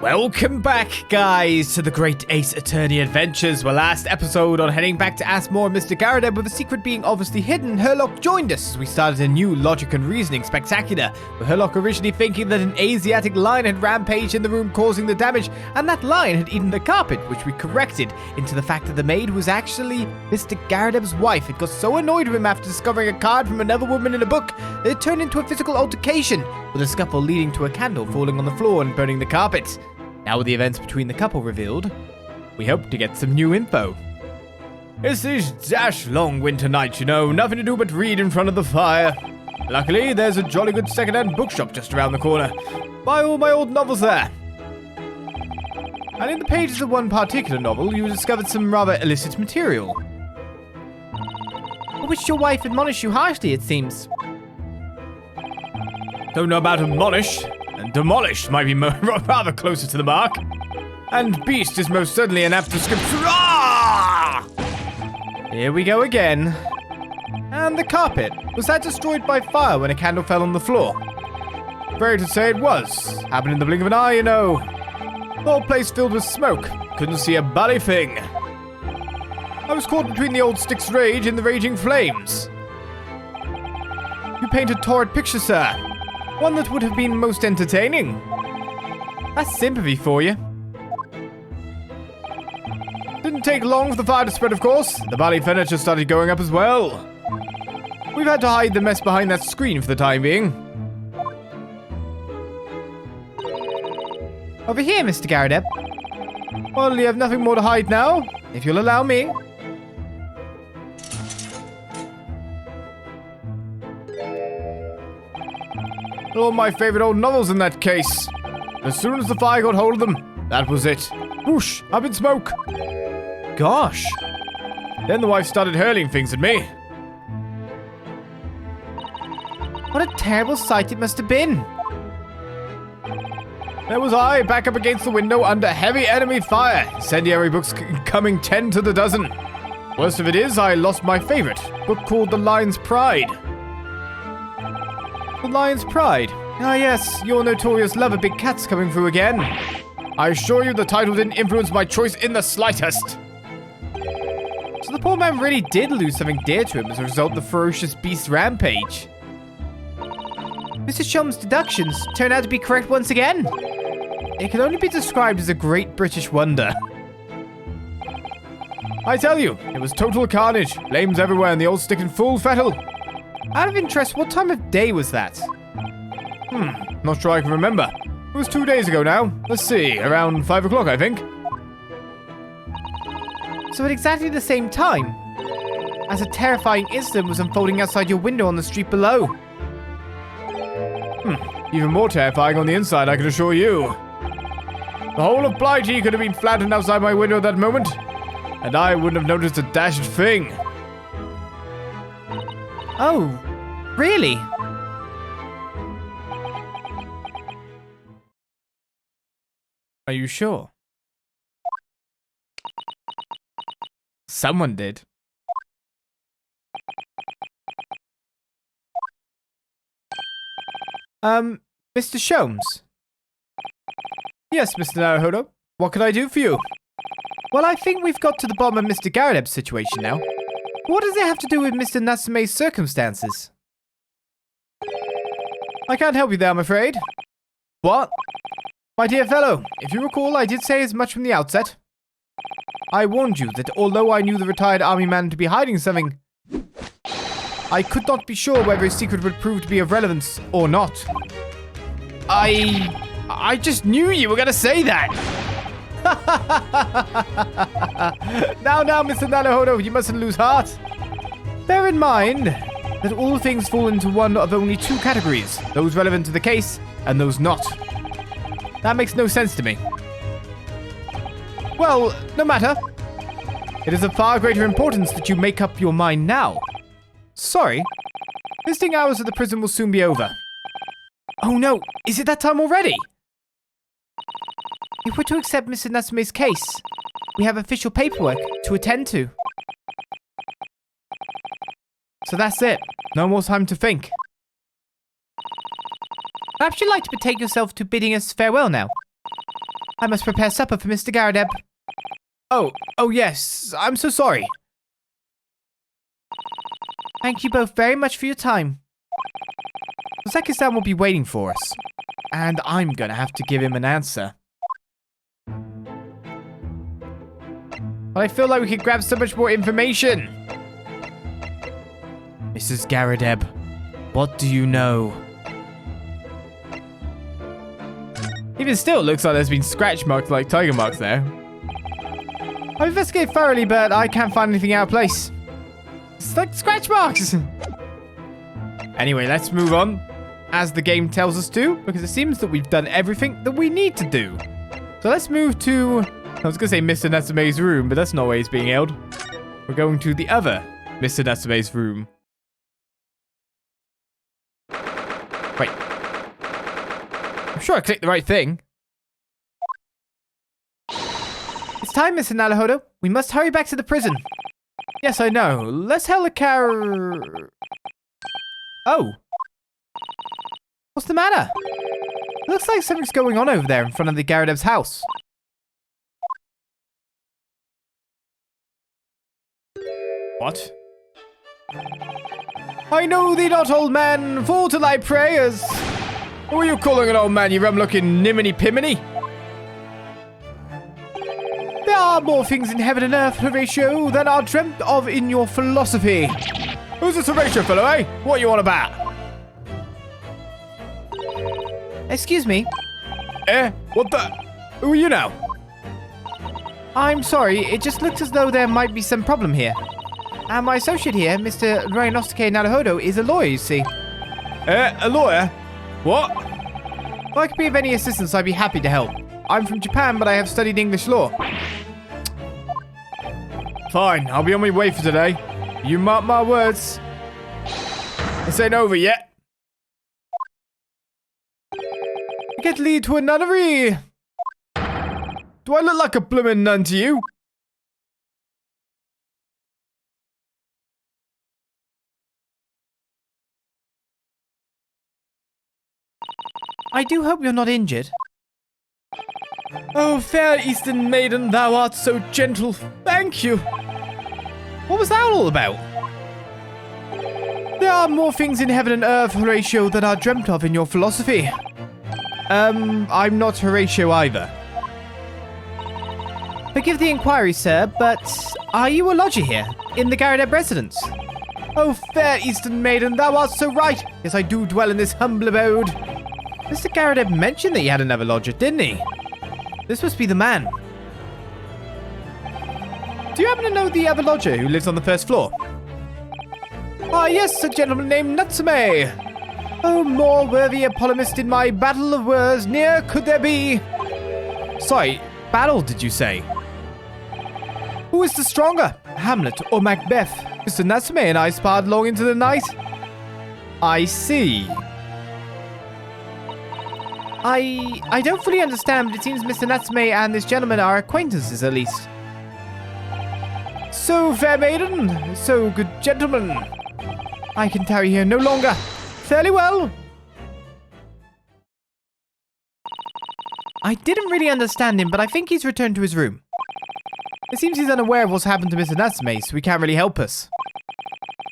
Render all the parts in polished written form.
Welcome back, guys, to the Great Ace Attorney Adventures. Well, last episode, on heading back to ask more of Mr. Garrideb, with the secret being obviously hidden, Herlock joined us as we started a new logic and reasoning spectacular, with Herlock originally thinking that an Asiatic lion had rampaged in the room causing the damage, and that lion had eaten the carpet, which we corrected into the fact that the maid was actually Mr. Garrideb's wife. It got so annoyed with him after discovering a card from another woman in a book that it turned into a physical altercation, with a scuffle leading to a candle falling on the floor and burning the carpet. Now with the events between the couple revealed, we hope to get some new info. It's these dash long winter nights, you know, nothing to do but read in front of the fire. Luckily, there's a jolly good second-hand bookshop just around the corner. Buy all my old novels there. And in the pages of one particular novel, you discovered some rather illicit material. For which your wife admonished you harshly, it seems. Don't know about admonish. And demolished might be rather closer to the mark. And beast is most certainly an apt description. Ah! Here we go again. And the carpet. Was that destroyed by fire when a candle fell on the floor? Very to say it was. Happened in the blink of an eye, you know. The whole place filled with smoke. Couldn't see a bally thing. I was caught between the old stick's rage and the raging flames. You paint a torrid picture, sir. One that would have been most entertaining. That's sympathy for you. Didn't take long for the fire to spread, of course. The bally furniture started going up as well. We've had to hide the mess behind that screen for the time being. Over here, Mr. Garrideb. Well, you have nothing more to hide now, if you'll allow me. All my favorite old novels in that case. As soon as the fire got hold of them, that was it. Whoosh, up in smoke. Gosh. Then the wife started hurling things at me. What a terrible sight it must have been. There was I, back up against the window under heavy enemy fire. Incendiary books coming 10 to the dozen. Worst of it is, I lost my favorite, book called The Lion's Pride. The Lion's Pride. Ah yes, your notorious love of big cats coming through again. I assure you the title didn't influence my choice in the slightest. So the poor man really did lose something dear to him as a result of the ferocious beast rampage. Mrs. Sholmes' deductions turned out to be correct once again. It can only be described as a great British wonder. I tell you, it was total carnage. Flames everywhere and the old stick in full fettle. Out of interest, what time of day was that? Not sure I can remember. It was 2 days ago now. Let's see, around 5 o'clock, I think. So at exactly the same time, as a terrifying incident was unfolding outside your window on the street below. Even more terrifying on the inside, I can assure you. The whole of Blighty could have been flattened outside my window at that moment, and I wouldn't have noticed a dashed thing. Oh, really? Are you sure? Someone did. Mr. Sholmes? Yes, Mr. Naruhodo. What can I do for you? Well, I think we've got to the bottom of Mr. Garrideb's situation now. What does it have to do with Mr. Natsume's circumstances? I can't help you there, I'm afraid. What? My dear fellow, if you recall, I did say as much from the outset. I warned you that although I knew the retired army man to be hiding something, I could not be sure whether his secret would prove to be of relevance or not. I just knew you were going to say that. Now, Mr. Naruhodo, you mustn't lose heart. Bear in mind that all things fall into one of only two categories, those relevant to the case and those not. That makes no sense to me. Well, no matter. It is of far greater importance that you make up your mind now. Sorry. Visiting hours at the prison will soon be over. Oh no, is it that time already? If we're to accept Mr. Natsume's case, we have official paperwork to attend to. So that's it. No more time to think. Perhaps you'd like to betake yourself to bidding us farewell now. I must prepare supper for Mr. Garrideb. Oh yes, I'm so sorry. Thank you both very much for your time. Soseki-san will be waiting for us, and I'm gonna have to give him an answer. But I feel like we could grab so much more information. Mrs. Garrideb, what do you know? Even still, it looks like there's been scratch marks like tiger marks there. I've investigated thoroughly, but I can't find anything out of place. It's like scratch marks. Anyway, let's move on, as the game tells us to, because it seems that we've done everything that we need to do. So let's move to, I was going to say Mr. Natsume's room, but that's not where he's being held. We're going to the other Mr. Natsume's room. Wait. I'm sure I clicked the right thing. It's time, Mr. Naruhodo. We must hurry back to the prison. Yes, I know. Let's hail a Oh. What's the matter? Looks like something's going on over there in front of the Garrideb's house. What? I know thee not, old man. Fall to thy prayers. Who are you calling an old man, you rum-looking niminy-piminy? There are more things in heaven and earth, Horatio, than are dreamt of in your philosophy. Who's this Horatio fellow, eh? What you on about? Excuse me? What the? Who are you now? I'm sorry, it just looks as though there might be some problem here. And my associate here, Mr. Ryunosuke Naruhodo, is a lawyer, you see. A lawyer? What? If I could be of any assistance, I'd be happy to help. I'm from Japan, but I have studied English law. Fine, I'll be on my way for today. You mark my words. This ain't over yet. It could lead to a nunnery. Do I look like a bloomin' nun to you? I do hope you're not injured. Oh, fair Eastern maiden, thou art so gentle. Thank you. What was that all about? There are more things in heaven and earth, Horatio, than are dreamt of in your philosophy. I'm not Horatio either. Forgive the inquiry, sir, but are you a lodger here, in the Garrideb residence? Oh, fair Eastern maiden, thou art so right. Yes, I do dwell in this humble abode. Mr. Garrideb mentioned that he had another lodger, didn't he? This must be the man. Do you happen to know the other lodger who lives on the first floor? Ah, yes, a gentleman named Natsume. Oh, more worthy a polemist in my battle of words near could there be. Sorry, battle, did you say? Who is the stronger, Hamlet or Macbeth? Mr. Natsume and I sparred long into the night. I see. I don't fully understand, but it seems Mr. Natsume and this gentleman are acquaintances, at least. So, fair maiden, so good gentleman. I can tarry here no longer. Fairly well. I didn't really understand him, but I think he's returned to his room. It seems he's unaware of what's happened to Mr. Natsume, so he can't really help us.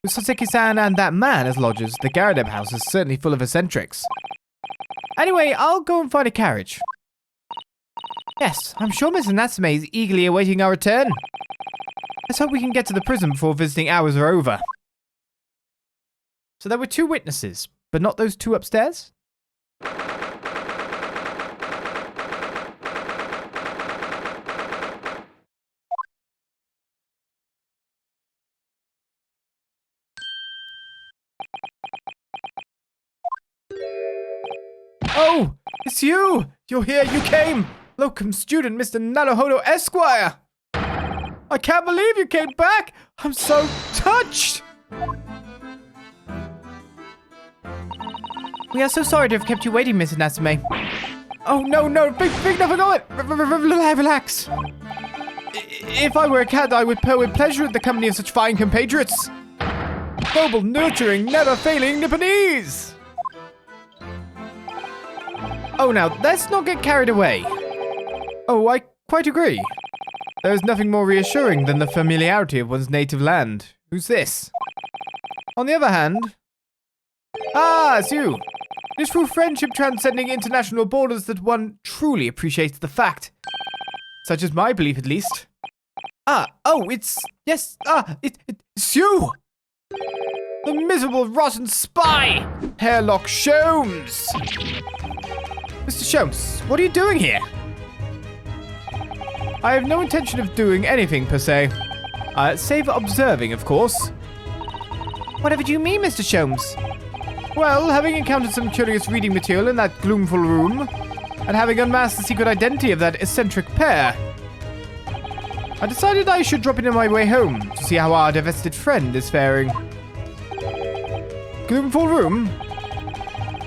With Soseki-san and that man as lodgers, the Garrideb house is certainly full of eccentrics. Anyway, I'll go and find a carriage. Yes, I'm sure Mr. Natsume is eagerly awaiting our return. Let's hope we can get to the prison before visiting hours are over. So there were 2 witnesses, but not those 2 upstairs? Oh, it's you! You're here, you came! Locum student Mr. Naruhodo Esquire! I can't believe you came back! I'm so touched! We are so sorry to have kept you waiting, Mrs. Natsume. Oh, no, big nothing on it! Relax. If I were a cat, I would purr with pleasure at the company of such fine compatriots. Noble, nurturing, never-failing Nipponese! Oh, now, let's not get carried away. Oh, I quite agree. There is nothing more reassuring than the familiarity of one's native land. Who's this? On the other hand... Ah, it's you. It is through friendship transcending international borders that one truly appreciates the fact. Such is my belief, at least. Yes, it's you! The miserable, rotten spy! Hairlock Sholmes! Mr. Sholmes, what are you doing here? I have no intention of doing anything, per se. Save observing, of course. Whatever do you mean, Mr. Sholmes? Well, having encountered some curious reading material in that gloomful room, and having unmasked the secret identity of that eccentric pair, I decided I should drop in on my way home to see how our divested friend is faring. Gloomful room?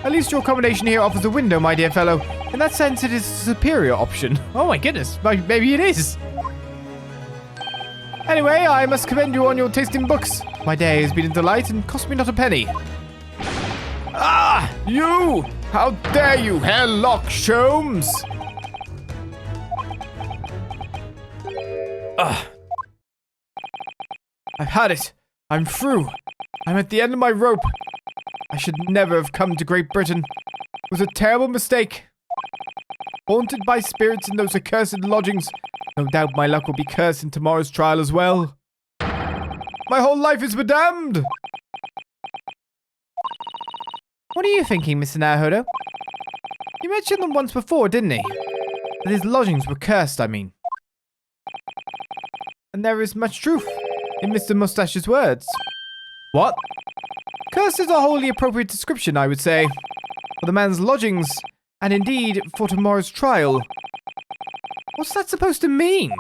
At least your accommodation here offers a window, my dear fellow. In that sense, it is a superior option. Oh my goodness, maybe it is. Anyway, I must commend you on your taste in books. My day has been a delight and cost me not a penny. Ah, you! How dare you, Hairlock Sholmes! I've had it. I'm through. I'm at the end of my rope. I should never have come to Great Britain. It was a terrible mistake. Haunted by spirits in those accursed lodgings. No doubt my luck will be cursed in tomorrow's trial as well. My whole life is bedamned! What are you thinking, Mr. Naruhodo? You mentioned them once before, didn't he? That his lodgings were cursed, I mean. And there is much truth in Mr. Mustache's words. What? Cursed is a wholly appropriate description, I would say, for the man's lodgings, and indeed for tomorrow's trial. What's that supposed to mean?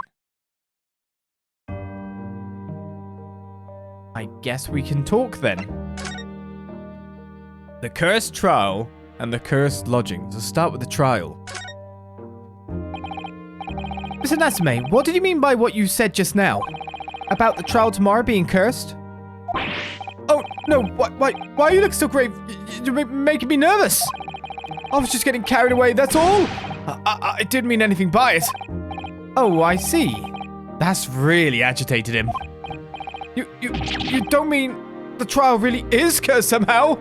I guess we can talk then. The cursed trial and the cursed lodgings. Let's start with the trial. Mr. Natsume, what did you mean by what you said just now? About the trial tomorrow being cursed? Oh, no, why you look so grave? You're making me nervous. I was just getting carried away, that's all. I didn't mean anything by it. Oh, I see. That's really agitated him. You don't mean the trial really is cursed somehow?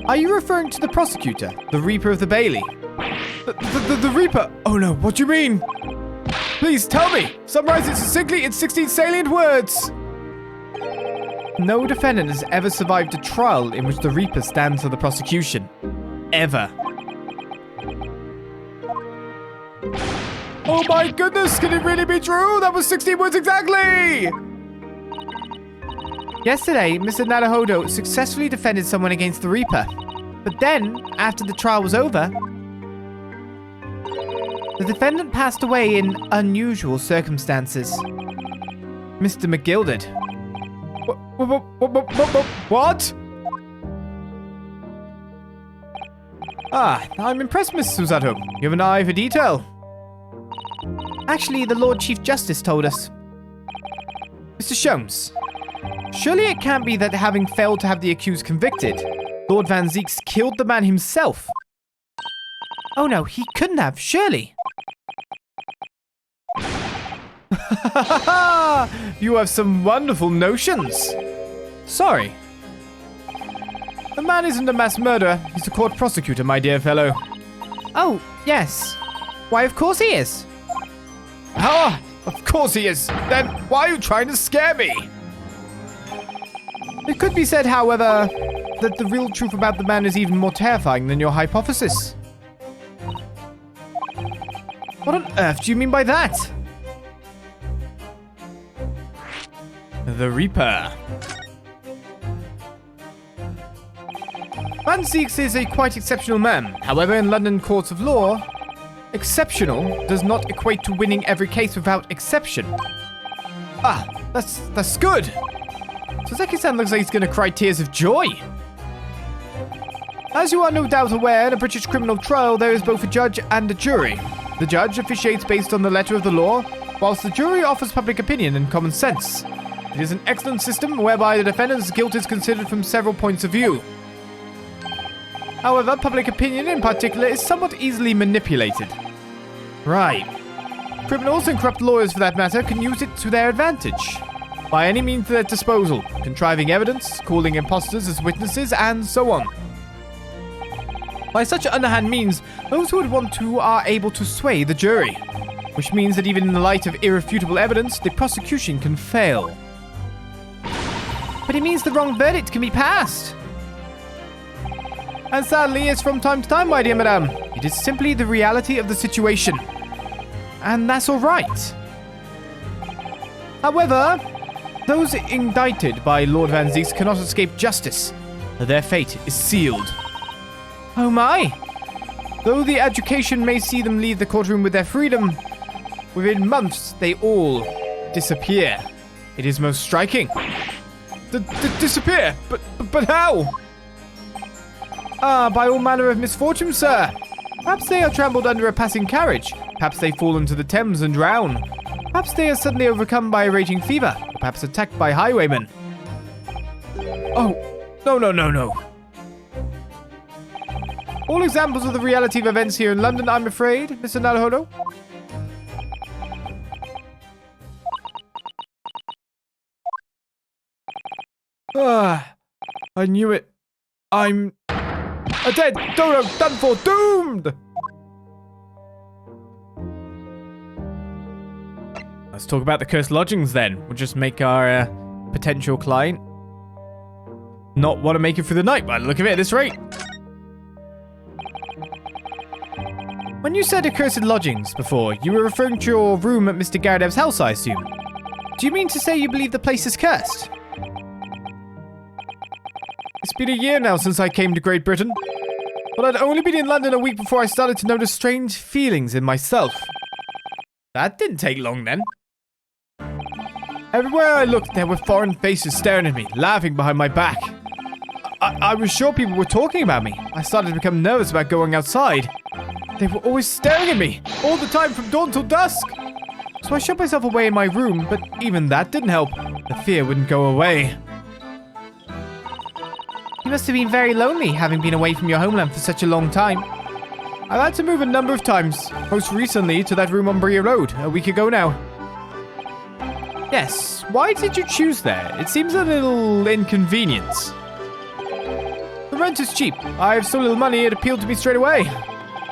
Are you referring to the prosecutor, the Reaper of the Bailey? The Reaper? Oh no, what do you mean? Please tell me! Summarize it succinctly in 16 salient words! No defendant has ever survived a trial in which the Reaper stands for the prosecution. Ever. Oh my goodness, can it really be true? That was 16 words exactly! Yesterday, Mr. Naruhodo successfully defended someone against the Reaper. But then, after the trial was over, the defendant passed away in unusual circumstances. Mr. McGilded. What? Ah, I'm impressed, Miss Susato. You have an eye for detail. Actually, the Lord Chief Justice told us. Mr. Sholmes, surely it can't be that having failed to have the accused convicted, Lord Van Zeeks killed the man himself. Oh no, he couldn't have, surely. You have some wonderful notions. Sorry. The man isn't a mass murderer. He's a court prosecutor, my dear fellow. Oh, yes. Why, of course he is. Ah, of course he is. Then why are you trying to scare me? It could be said, however, that the real truth about the man is even more terrifying than your hypothesis. What on earth do you mean by that? The Reaper. Van Zeeks is a quite exceptional man. However, in London courts of law, exceptional does not equate to winning every case without exception. Ah, that's good. Soseki-san looks like he's going to cry tears of joy. As you are no doubt aware, in a British criminal trial, there is both a judge and a jury. The judge officiates based on the letter of the law, whilst the jury offers public opinion and common sense. It is an excellent system whereby the defendant's guilt is considered from several points of view. However, public opinion in particular is somewhat easily manipulated. Right. Criminals and corrupt lawyers, for that matter, can use it to their advantage. By any means at their disposal, contriving evidence, calling imposters as witnesses, and so on. By such underhand means, those who would want to are able to sway the jury, which means that even in the light of irrefutable evidence, the prosecution can fail. But it means the wrong verdict can be passed. And sadly, it's from time to time, my dear madame. It is simply the reality of the situation. And that's all right. However, those indicted by Lord Van Zieks cannot escape justice. Their fate is sealed. Oh my! Though the education may see them leave the courtroom with their freedom, within months they all disappear. It is most striking. Disappear? But how? By all manner of misfortune, sir. Perhaps they are trampled under a passing carriage. Perhaps they fall into the Thames and drown. Perhaps they are suddenly overcome by a raging fever. Or perhaps attacked by highwaymen. Oh, no. All examples of the reality of events here in London, I'm afraid, Mr. Naruhodo. I knew it. I'm a dead, done for, doomed! Let's talk about the cursed lodgings then. We'll just make our potential client not want to make it through the night by the look of it at this rate. When you said accursed lodgings before, you were referring to your room at Mr. Garrideb's house, I assume. Do you mean to say you believe the place is cursed? It's been a year now since I came to Great Britain, but I'd only been in London a week before I started to notice strange feelings in myself. That didn't take long then. Everywhere I looked, there were foreign faces staring at me, laughing behind my back. I was sure people were talking about me. I started to become nervous about going outside. They were always staring at me, all the time from dawn till dusk. So I shut myself away in my room, but even that didn't help. The fear wouldn't go away. You must have been very lonely, having been away from your homeland for such a long time. I've had to move a number of times, most recently to that room on Bria Road, a week ago now. Yes, why did you choose there? It seems a little inconvenient. The rent is cheap. I have so little money, it appealed to me straight away.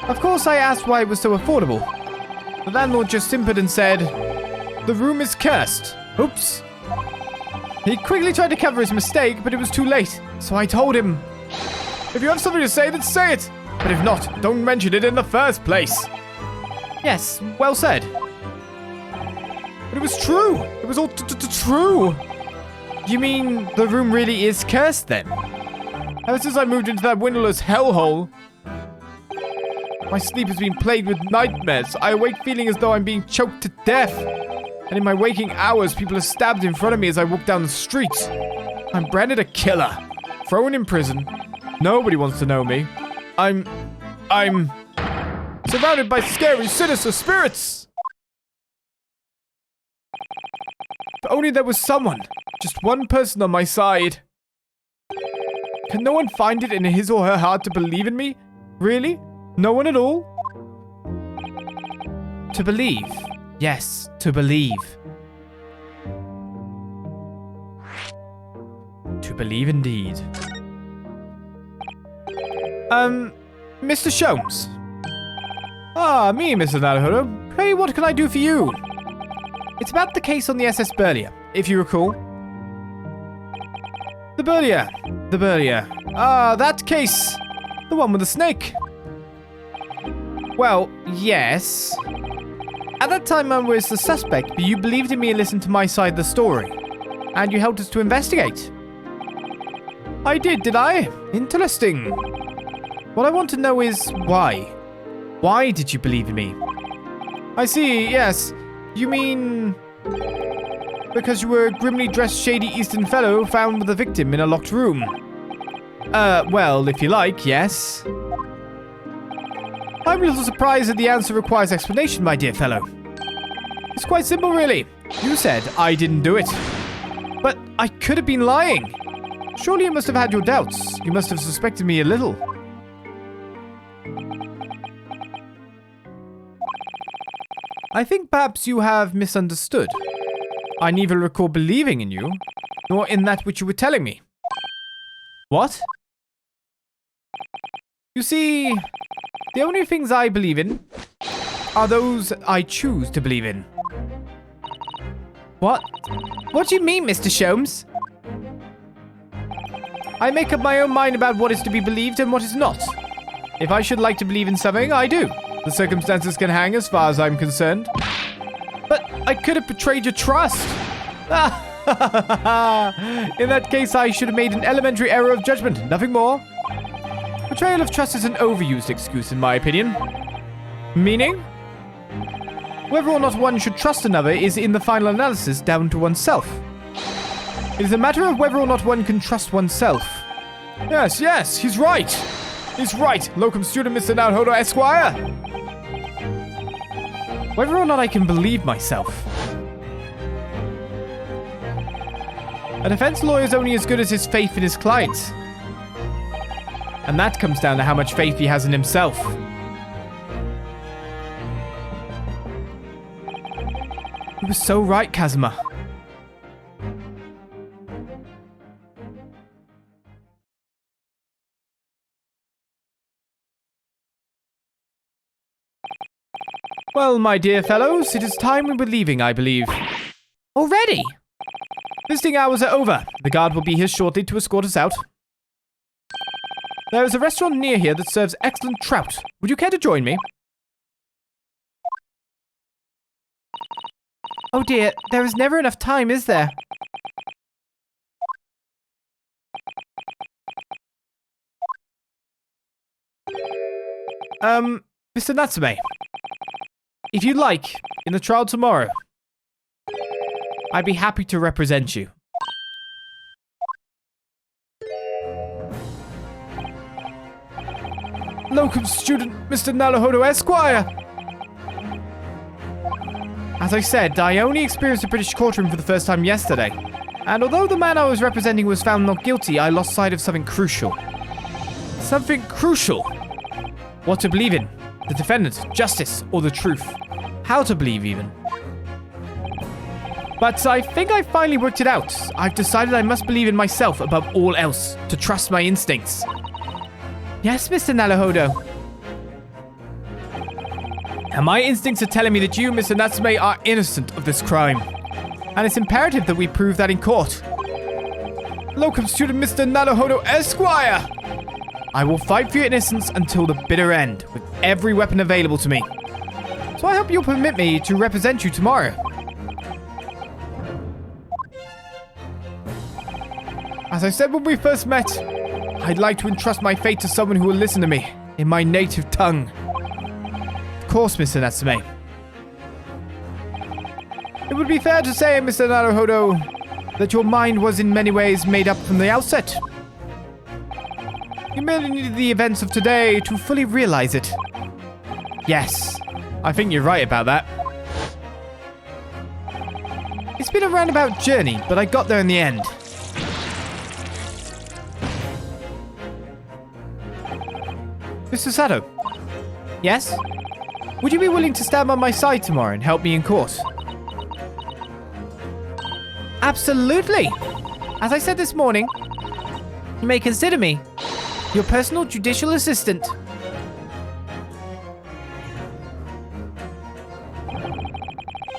Of course, I asked why it was so affordable. The landlord just simpered and said, "The room is cursed." Oops. He quickly tried to cover his mistake, but it was too late. So I told him, "If you have something to say, then say it. But if not, don't mention it in the first place." Yes, well said. But it was true. It was all true. You mean the room really is cursed then? Ever since I moved into that windowless hellhole, my sleep has been plagued with nightmares. I awake feeling as though I'm being choked to death. And in my waking hours, people are stabbed in front of me as I walk down the street. I'm branded a killer, thrown in prison. Nobody wants to know me. I'm surrounded by scary, sinister spirits. If only there was someone, just one person on my side. Can no one find it in his or her heart to believe in me? Really? No one at all? To believe. Yes, to believe. To believe indeed. Mr. Sholmes. Ah, me, Mr. Naruhodo. Pray, what can I do for you? It's about the case on the SS Burlier, if you recall. The Burlier. The Burlier. Ah, that case. The one with the snake. Well, yes. At that time I was the suspect, but you believed in me and listened to my side of the story. And you helped us to investigate. I did I? Interesting. What I want to know is why. Why did you believe in me? I see, yes. You mean because you were a grimly dressed shady Eastern fellow found with a victim in a locked room? Well, if you like, yes. I'm a little surprised that the answer requires explanation, my dear fellow. It's quite simple, really. You said I didn't do it. But I could have been lying. Surely you must have had your doubts. You must have suspected me a little. I think perhaps you have misunderstood. I neither recall believing in you, nor in that which you were telling me. What? You see, the only things I believe in are those I choose to believe in. What? What do you mean, Mr. Sholmes? I make up my own mind about what is to be believed and what is not. If I should like to believe in something, I do. The circumstances can hang as far as I'm concerned. But I could have betrayed your trust. In that case, I should have made an elementary error of judgment, nothing more. Betrayal of trust is an overused excuse, in my opinion. Meaning? Whether or not one should trust another is, in the final analysis, down to oneself. It is a matter of whether or not one can trust oneself. Yes, he's right. He's right, locum student Mr. Naruhodo Esquire. Whether or not I can believe myself. A defense lawyer is only as good as his faith in his clients. And that comes down to how much faith he has in himself. You were so right, Kazuma. Well, my dear fellows, it is time we were leaving, I believe. Already? Visiting hours are over. The guard will be here shortly to escort us out. There is a restaurant near here that serves excellent trout. Would you care to join me? Oh dear, there is never enough time, is there? Mr. Natsume. If you'd like, in the trial tomorrow, I'd be happy to represent you. Locum student Mr. Naruhodo Esquire! As I said, I only experienced the British courtroom for the first time yesterday. And although the man I was representing was found not guilty, I lost sight of something crucial. Something crucial? What to believe in? The defendant, justice, or the truth? How to believe, even. But I think I finally worked it out. I've decided I must believe in myself above all else, to trust my instincts. Yes, Mr. Naruhodo. And my instincts are telling me that you, Mr. Natsume, are innocent of this crime. And it's imperative that we prove that in court. Locum student Mr. Naruhodo Esquire! I will fight for your innocence until the bitter end, with every weapon available to me. So I hope you'll permit me to represent you tomorrow. As I said when we first met, I'd like to entrust my fate to someone who will listen to me, in my native tongue. Of course, Mr. Natsume. It would be fair to say, Mr. Naruhodo, that your mind was in many ways made up from the outset. You merely needed the events of today to fully realize it. Yes, I think you're right about that. It's been a roundabout journey, but I got there in the end. Mr. Sato. Yes? Would you be willing to stand by my side tomorrow and help me in court? Absolutely! As I said this morning, you may consider me your personal judicial assistant.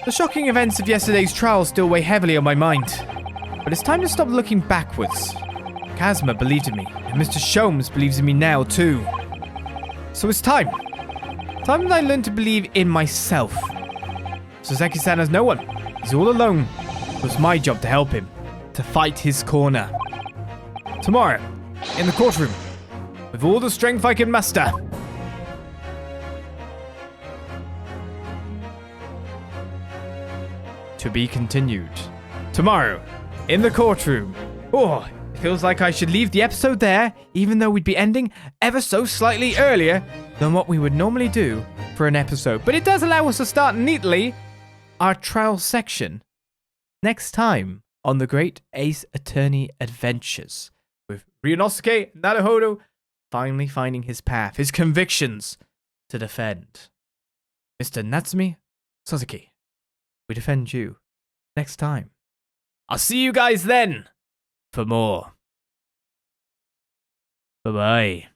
The shocking events of yesterday's trial still weigh heavily on my mind. But it's time to stop looking backwards. Kazuma believed in me, and Mr. Sholmes believes in me now too. So it's time. Time that I learn to believe in myself. Soseki-san has no one. He's all alone. It was my job to help him. To fight his corner. Tomorrow, in the courtroom. With all the strength I can muster. To be continued. Tomorrow, in the courtroom. Oh, it feels like I should leave the episode there, even though we'd be ending ever so slightly earlier than what we would normally do for an episode. But it does allow us to start neatly our trial section next time on the Great Ace Attorney Adventures with Ryunosuke Naruhodo finally finding his path, his convictions to defend. Mr. Natsume, Soseki, we defend you next time. I'll see you guys then for more. Bye-bye.